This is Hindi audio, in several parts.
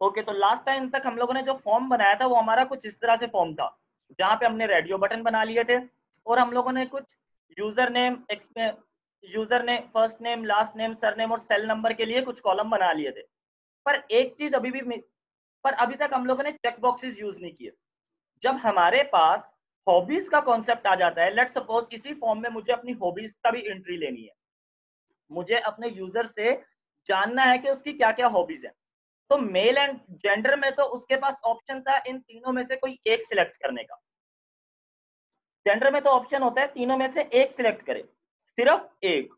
ओके, तो लास्ट टाइम तक हम लोगों ने जो फॉर्म बनाया था वो हमारा कुछ इस तरह से फॉर्म था, जहाँ पे हमने रेडियो बटन बना लिए थे और हम लोगों ने कुछ user name, first name, last name, surname और सेल नंबर के लिए कुछ कॉलम बना लिए थे। पर एक चीज पर अभी तक हम लोगों ने चेक बॉक्सेस यूज नहीं किए। जब हमारे पास हॉबीज का कॉन्सेप्ट आ जाता है, लेट्स सपोज इसी फॉर्म में मुझे अपनी हॉबीज का भी एंट्री लेनी है, मुझे अपने यूजर से जानना है कि उसकी क्या क्या हॉबीज है। तो मेल एंड जेंडर में तो उसके पास ऑप्शन था इन तीनों में से कोई एक सिलेक्ट करने का। जेंडर में तो ऑप्शन होता है तीनों में से एक सिलेक्ट करे, सिर्फ एक,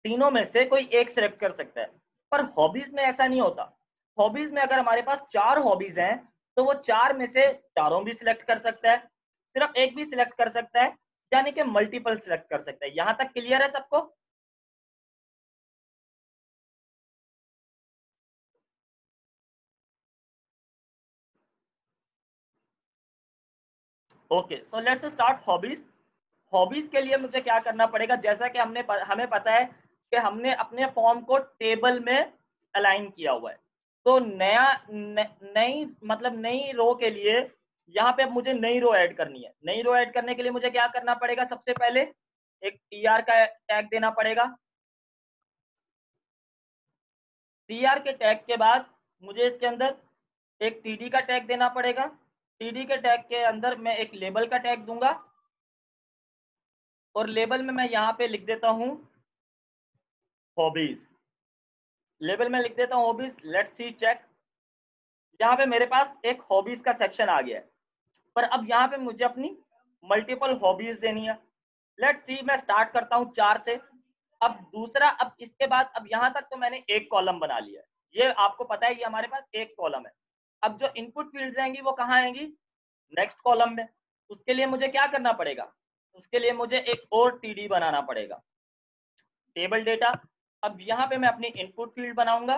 तीनों में से कोई एक सिलेक्ट कर सकता है। पर हॉबीज में ऐसा नहीं होता। हॉबीज में अगर हमारे पास 4 हॉबीज हैं तो वो 4 में से चारों भी सिलेक्ट कर सकता है, सिर्फ एक भी सिलेक्ट कर सकता है, यानी कि मल्टीपल सिलेक्ट कर सकता है। यहां तक क्लियर है सबको? Okay, so let's start hobbies. Hobbies के लिए मुझे क्या करना पड़ेगा, जैसा कि हमें पता है कि हमने अपने फॉर्म को टेबल में अलाइन किया हुआ है। तो नई मतलब नई रो के लिए यहाँ पे अब मुझे नई रो ऐड करनी है। नई रो ऐड करने के लिए मुझे क्या करना पड़ेगा, सबसे पहले एक टीआर का टैग देना पड़ेगा। टीआर के टैग के बाद मुझे इसके अंदर एक टीडी का टैग देना पड़ेगा। टीडी के टैग के अंदर मैं एक लेबल का टैग दूंगा और लेबल में मैं यहाँ पे लिख देता हूँ हॉबीज। लेबल में लिख देता हूँ हॉबीज, लेट्स सी चेक। यहाँ पे मेरे पास एक हॉबीज का सेक्शन आ गया है। पर अब यहाँ पे मुझे अपनी मल्टीपल हॉबीज देनी है। लेट्स सी, मैं स्टार्ट करता हूँ 4 से। अब दूसरा, अब इसके बाद, अब यहाँ तक तो मैंने एक कॉलम बना लिया है। ये आपको पता है, ये हमारे पास एक कॉलम है। अब जो इनपुट फील्ड्स आएंगी वो कहाँ आएंगी, नेक्स्ट कॉलम में। उसके लिए मुझे क्या करना पड़ेगा, उसके लिए मुझे एक और टीडी बनाना पड़ेगा, टेबल डेटा। अब यहाँ पे मैं अपनी इनपुट फील्ड बनाऊंगा।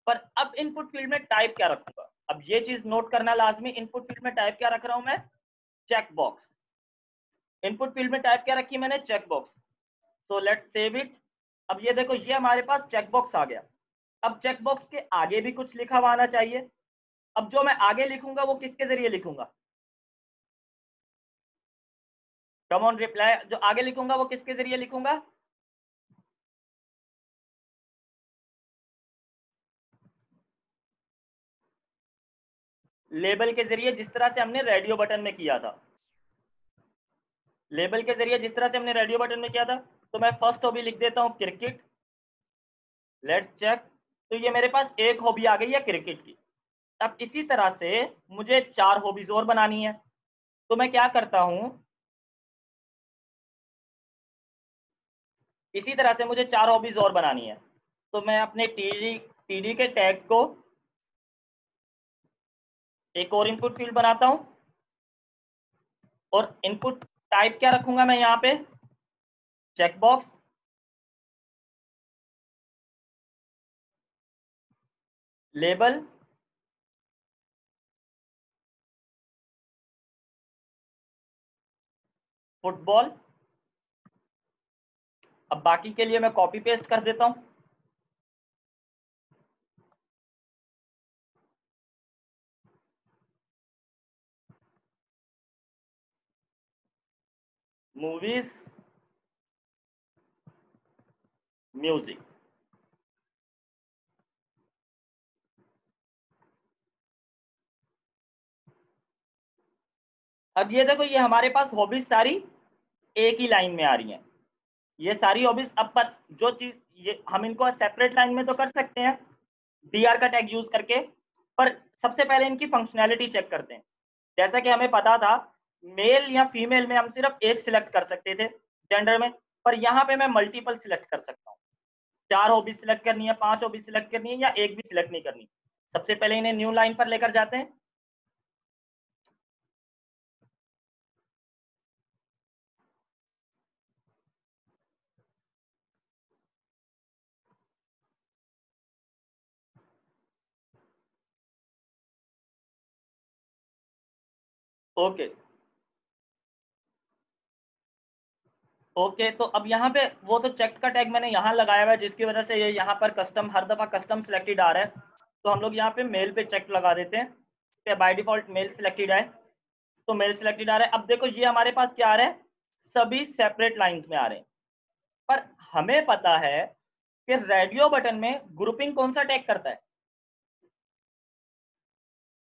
पर अब इनपुट फील्ड में टाइप क्या रखूंगा, अब ये चीज नोट करना लाजमी। इनपुट फील्ड में टाइप क्या रख रहा हूं मैं, चेक बॉक्स। इनपुट फील्ड में टाइप क्या रखी मैंने, चेक बॉक्स। तो लेट्स सेव इट। अब ये देखो, ये हमारे पास चेक बॉक्स आ गया। अब चेक बॉक्स के आगे भी कुछ लिखा हुआ आना चाहिए। अब जो मैं आगे लिखूंगा वो किसके जरिए लिखूंगा, कम ऑन रिप्लाई। जो आगे लिखूंगा वो किसके जरिए लिखूंगा, लेबल के जरिए, जिस तरह से हमने रेडियो बटन में किया था। लेबल के जरिए जिस तरह से हमने रेडियो बटन में किया था। तो मैं फर्स्ट हॉबी लिख देता हूं क्रिकेट। Let's check. तो ये मेरे पास एक हॉबी आ गई है क्रिकेट की। अब इसी तरह से मुझे 4 हॉबीज और बनानी है। तो मैं क्या करता हूं, इसी तरह से मुझे 4 हॉबीज और बनानी है। तो मैं अपने टीडी टीडी के टैग को एक और इनपुट फील्ड बनाता हूं और इनपुट टाइप क्या रखूंगा मैं यहाँ पे, चेकबॉक्स। Label, football. अब बाकी के लिए मैं कॉपी पेस्ट कर देता हूं। Movies, music. अब ये देखो, ये हमारे पास हॉबीज सारी एक ही लाइन में आ रही हैं। ये सारी हॉबीज, अब पर जो चीज, ये हम इनको सेपरेट लाइन में तो कर सकते हैं डीआर का टैग यूज करके। पर सबसे पहले इनकी फंक्शनैलिटी चेक करते हैं। जैसा कि हमें पता था, मेल या फीमेल में हम सिर्फ एक सिलेक्ट कर सकते थे जेंडर में। पर यहाँ पे मैं मल्टीपल सिलेक्ट कर सकता हूँ। 4 हॉबीज सिलेक्ट करनी है, 5 हॉबीज सिलेक्ट करनी है, या एक भी सिलेक्ट नहीं करनी। सबसे पहले इन्हें न्यू लाइन पर लेकर जाते हैं। ओके, ओके, तो अब यहाँ पे वो तो चेक का टैग मैंने यहाँ लगाया हुआ है, जिसकी वजह से ये यहाँ पर कस्टम, हर दफा कस्टम सिलेक्टेड आ रहा है। तो हम लोग यहाँ पे मेल पे चेक लगा देते हैं कि बाय डिफॉल्ट मेल सिलेक्टेड है, तो मेल सिलेक्टेड आ रहा है। अब देखो ये हमारे पास क्या आ रहा है, सभी सेपरेट लाइंस में आ रहे हैं, पर हमें पता है कि रेडियो बटन में ग्रुपिंग कौन सा टैग करता है।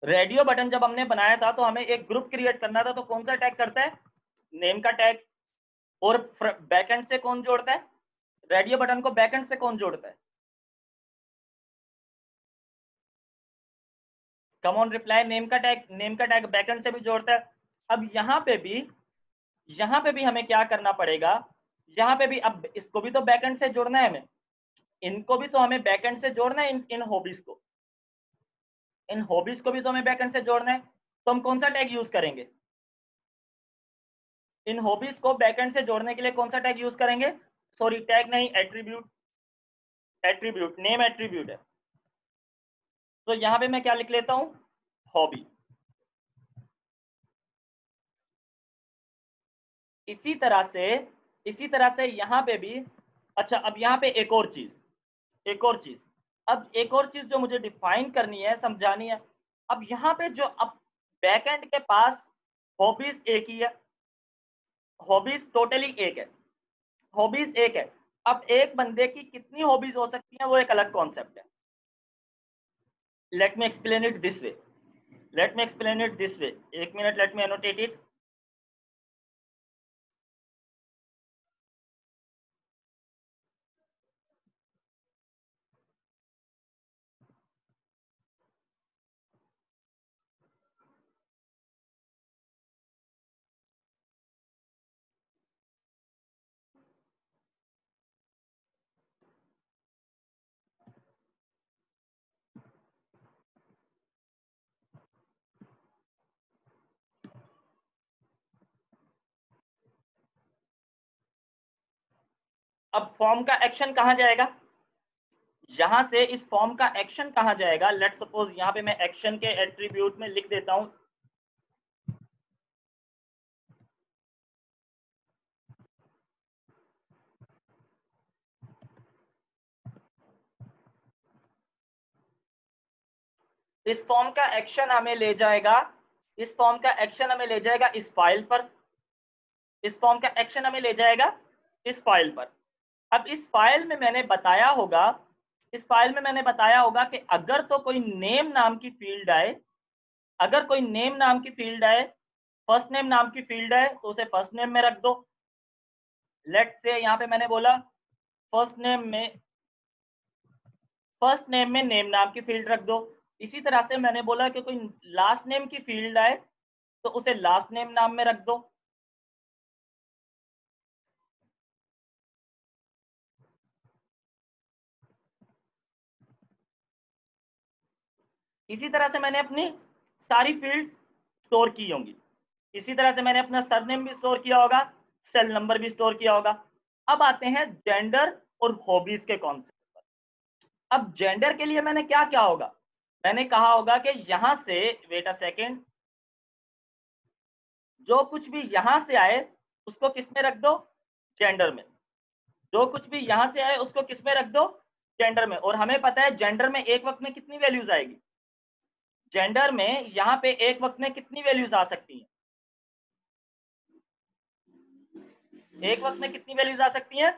रेडियो बटन जब हमने बनाया था तो हमें एक ग्रुप क्रिएट करना था, तो कौन सा टैग करता है, नेम का टैग। और बैकएंड से कौन जोड़ता है, रेडियो बटन को बैकएंड से कौन जोड़ता है, कम ऑन रिप्लाई नेम का टैग बैकएंड से भी जोड़ता है। अब यहाँ पे भी हमें क्या करना पड़ेगा, यहाँ पे भी अब इसको भी तो बैकएंड से जोड़ना है हमें, इनको भी तो हमें बैकएंड से जोड़ना है, इन हॉबीज को भी तो हमें बैकएंड से जोड़ना है। तो हम कौन सा टैग यूज करेंगे, इन हॉबीज को बैकएंड से जोड़ने के लिए कौन सा टैग यूज करेंगे, सॉरी टैग नहीं, एट्रीब्यूट नेम एट्रीब्यूट है। तो यहाँ पे मैं क्या लिख लेता हूँ, हॉबी। इसी तरह से यहाँ पे भी, अच्छा अब यहाँ पे एक और चीज अब एक और चीज जो मुझे डिफाइन करनी है, समझानी है। अब यहाँ पे जो अब बैकएंड के पास हॉबीज एक ही है, हॉबीज टोटली एक है, हॉबीज एक है। अब एक बंदे की कितनी हॉबीज हो सकती है वो एक अलग कॉन्सेप्ट है। Let me explain it this way, एक मिनट, लेट मी एनोटेट इट। अब फॉर्म का एक्शन कहां जाएगा, यहां से इस फॉर्म का एक्शन कहां जाएगा, लेट सपोज यहां पे मैं एक्शन के एट्रीब्यूट में लिख देता हूं, इस फॉर्म का एक्शन हमें ले जाएगा, इस फॉर्म का एक्शन हमें ले जाएगा इस फाइल पर, इस फॉर्म का एक्शन हमें ले जाएगा इस फाइल पर। अब इस फाइल में मैंने बताया होगा, इस फाइल में मैंने बताया होगा कि अगर तो कोई नेम नाम की फील्ड आए, अगर कोई नेम नाम की फील्ड आए, फर्स्ट नेम नाम की फील्ड है तो उसे फर्स्ट नेम में रख दो। लेट से यहाँ पे मैंने बोला फर्स्ट नेम में नेम नाम की फील्ड रख दो। इसी तरह से मैंने बोला कि कोई लास्ट नेम की फील्ड आए तो उसे लास्ट नेम नाम में रख दो। इसी तरह से मैंने अपनी सारी फील्ड्स स्टोर की होंगी, इसी तरह से मैंने अपना सरनेम भी स्टोर किया होगा, सेल नंबर भी स्टोर किया होगा। अब आते हैं जेंडर और हॉबीज के कॉन्सेप्ट पर। अब जेंडर के लिए मैंने क्या किया होगा, मैंने कहा होगा कि यहां से, वेट अ सेकेंड, जो कुछ भी यहां से आए उसको किस में रख दो, जेंडर में। जो कुछ भी यहां से आए उसको किस में रख दो, जेंडर में। और हमें पता है जेंडर में एक वक्त में कितनी वैल्यूज आएगी, जेंडर में यहाँ पे एक वक्त में कितनी वैल्यूज आ सकती हैं, एक वक्त में कितनी वैल्यूज आ सकती हैं,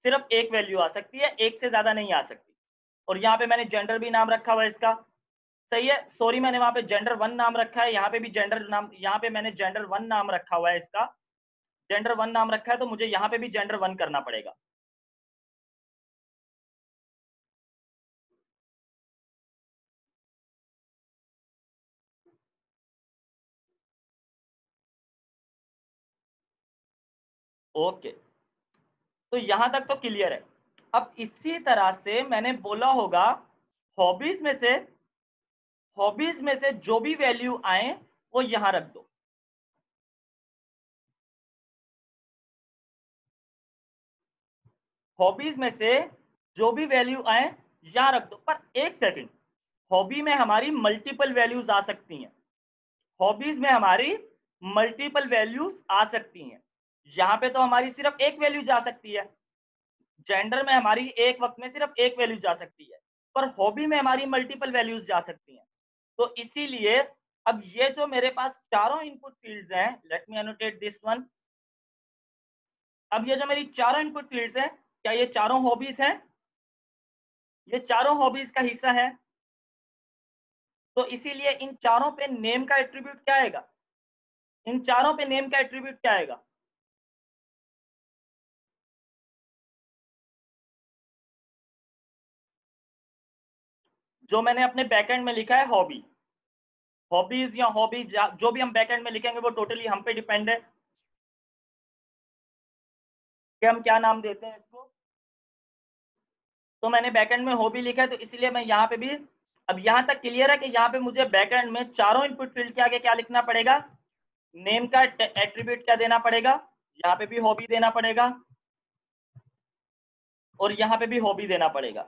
सिर्फ एक वैल्यू आ सकती है, एक से ज्यादा नहीं आ सकती। और यहाँ पे मैंने जेंडर भी नाम रखा हुआ है इसका, सही है, सॉरी मैंने वहां पे जेंडर 1 नाम रखा है, यहाँ पे भी जेंडर नाम, यहाँ पे मैंने जेंडर 1 नाम रखा हुआ है इसका, जेंडर 1 नाम रखा है, तो मुझे यहाँ पे भी जेंडर 1 करना पड़ेगा। ओके, तो यहां तक तो क्लियर है। अब इसी तरह से मैंने बोला होगा हॉबीज में से, हॉबीज में से जो भी वैल्यू आए वो यहां रख दो। हॉबीज में से जो भी वैल्यू आए यहां रख दो। पर एक सेकंड, हॉबी में हमारी मल्टीपल वैल्यूज आ सकती हैं, हॉबीज में हमारी मल्टीपल वैल्यूज आ सकती हैं, यहां पे तो हमारी सिर्फ एक वैल्यू जा सकती है, जेंडर में हमारी एक वक्त में सिर्फ एक वैल्यू जा सकती है। पर हॉबी में हमारी मल्टीपल वैल्यूज जा सकती हैं। तो इसीलिए अब ये जो मेरे पास चारों इनपुट फील्ड्स हैं, late me annotate this one. अब ये जो मेरी चारों इनपुट फील्ड्स हैं, क्या ये चारों हॉबीज हैं? ये चारों हॉबीज का हिस्सा है। तो इसीलिए इन चारों पे नेम का एट्रीब्यूट क्या आएगा? इन चारों पे नेम का एट्रीब्यूट क्या आएगा? जो मैंने अपने बैकएंड में लिखा है हॉबी, हॉबीज या हॉबीज, जो भी हम बैकएंड में लिखेंगे वो टोटली हम पे डिपेंड है कि हम क्या नाम देते हैं इसको। तो मैंने बैकएंड में हॉबी लिखा है, तो इसलिए मैं यहाँ पे भी, अब यहाँ तक क्लियर है कि यहाँ पे मुझे बैकएंड में चारों इनपुट फील्ड के आगे क्या लिखना पड़ेगा? नेम का एट्रीब्यूट क्या देना पड़ेगा? यहाँ पे भी हॉबी देना पड़ेगा और यहाँ पे भी हॉबी देना पड़ेगा।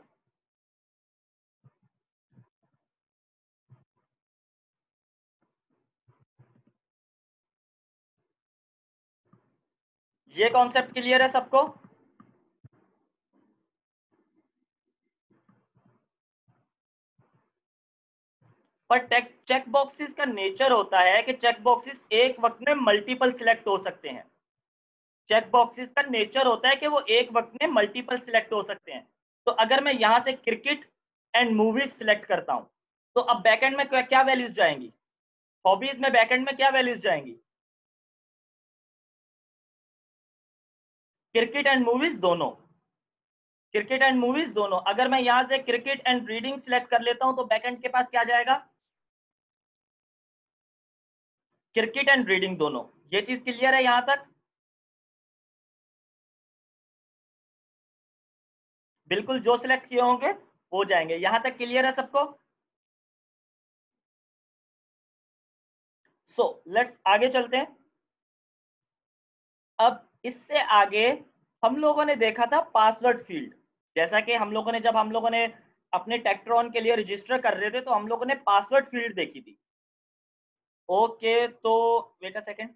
ये कॉन्सेप्ट क्लियर है सबको? पर चेक बॉक्सेस का नेचर होता है कि चेक बॉक्सेस एक वक्त में मल्टीपल सिलेक्ट हो सकते हैं। चेक बॉक्सेस का नेचर होता है कि वो एक वक्त में मल्टीपल सिलेक्ट हो सकते हैं। तो अगर मैं यहां से क्रिकेट एंड मूवीज सिलेक्ट करता हूं, तो अब बैकएंड में क्या वैल्यूज जाएंगी? हॉबीज में बैकएंड में क्या वैल्यूज जाएंगी? क्रिकेट एंड मूवीज दोनों, क्रिकेट एंड मूवीज दोनों। अगर मैं यहां से क्रिकेट एंड रीडिंग सिलेक्ट कर लेता हूं, तो बैकएंड के पास क्या जाएगा? क्रिकेट एंड रीडिंग दोनों। ये चीज क्लियर है यहां तक? बिल्कुल, जो सिलेक्ट किए होंगे हो जाएंगे। यहां तक क्लियर है सबको? सो लेट्स आगे चलते हैं। अब इससे आगे हम लोगों ने देखा था पासवर्ड फील्ड। जैसा कि जब हम लोगों ने अपने टेक्ट्रॉन के लिए रजिस्टर कर रहे थे, तो हम लोगों ने पासवर्ड फील्ड देखी थी। ओके, तो वेट अ सेकेंड,